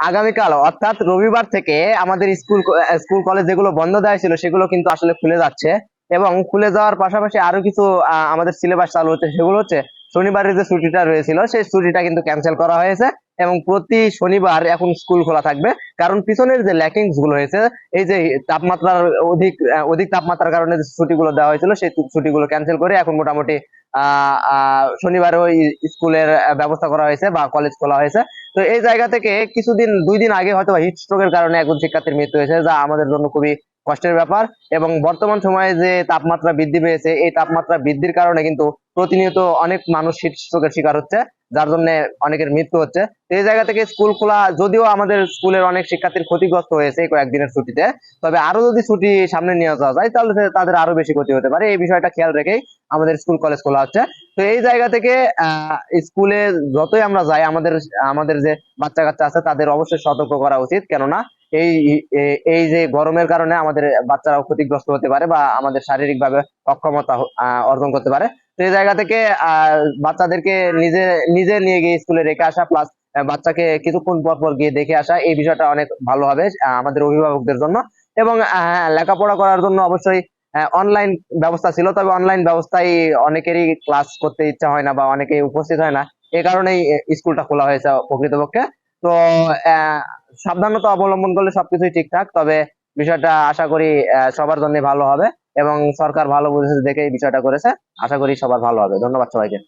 আগামীকাল অর্থাৎ রবিবার থেকে আমাদের স্কুল কলেজ যেগুলো বন্ধ দেওয়া ছিল সেগুলো কিন্তু আসলে খুলে যাচ্ছে। এবং খুলে যাওয়ার পাশাপাশি আরো কিছু আমাদের সিলেবাস চালু হচ্ছে, সেগুলো হচ্ছে শনিবারের যে ছুটিটা রয়েছিল সেই ছুটিটা কিন্তু ক্যান্সেল করা হয়েছে। এবং প্রতি শনিবার এখন স্কুল খোলা থাকবে। কারণ পিছনের যে ল্যাকিংস গুলো হয়েছে, এই যে তাপমাত্রার অধিক তাপমাত্রার কারণে যে ছুটিগুলো দেওয়া হয়েছিল সেই ছুটিগুলো ক্যান্সেল করে এখন মোটামুটি শনিবারও স্কুলের ব্যবস্থা করা হয়েছে বা কলেজ খোলা হয়েছে। তো এই জায়গা থেকে কিছুদিন 2 দিন আগে হয়তো হিট স্ট্রোকের কারণে একজন শিক্ষার্থীর মৃত্যু হয়েছে, যা আমাদের জন্য খুবই কষ্টের ব্যাপার। এবং বর্তমান সময়ে যে তাপমাত্রা বৃদ্ধি পেয়েছে, এই তাপমাত্রা বৃদ্ধির কারণে কিন্তু প্রতিনিয়ত অনেক মানুষ হিট স্ট্রোকের শিকার হচ্ছে, যার জন্য অনেকের মৃত্যু হচ্ছে। তো এই জায়গা থেকে স্কুল খোলা, যদিও আমাদের স্কুলের অনেক শিক্ষার্থীর ক্ষতিগ্রস্ত হয়েছে এই কয়েকদিনের ছুটিতে, তবে আরো যদি ছুটি সামনে নিয়ে যাওয়া যায় তাহলে তাদের আরো বেশি ক্ষতি হতে পারে। এই বিষয়টা খেয়াল রেখেই আমাদের স্কুল কলেজ খোলা হচ্ছে। তো এই জায়গা থেকে স্কুলে যতই আমরা যাই, আমাদের আমাদের যে বাচ্চা কাচ্চা আছে তাদের অবশ্যই সতর্ক করা উচিত। কেননা এই এই যে গরমের কারণে আমাদের বাচ্চারাও ক্ষতিগ্রস্ত হতে পারে বা আমাদের শারীরিক ভাবে অক্ষমতা অর্জন করতে পারে। তো এই জায়গা থেকে বাচ্চাদেরকে নিজে নিজে নিয়ে গিয়ে স্কুলে রেখে আসা, প্লাস বাচ্চাকে কিছুক্ষণ পর পর গিয়ে দেখে আসা, এই বিষয়টা অনেক ভালো হবে আমাদের অভিভাবকদের জন্য। এবং লেখাপড়া করার জন্য অবশ্যই অনলাইন ব্যবস্থা ছিল, তবে অনলাইন ব্যবস্থায় অনেকেরই ক্লাস করতে ইচ্ছা হয় না বা অনেকেই উপস্থিত হয় না। এ কারণেই স্কুলটা খোলা হয়েছে প্রকৃতপক্ষে। তো আহ, সাবধানতা অবলম্বন করলে সবকিছুই ঠিকঠাক, তবে বিষয়টা আশা করি সবার জন্য ভালো হবে। এবং সরকার ভালো বুঝেছে দেখে এই বিষয়টা করেছে। আশা করি সবার ভালো হবে। ধন্যবাদ সবাইকে।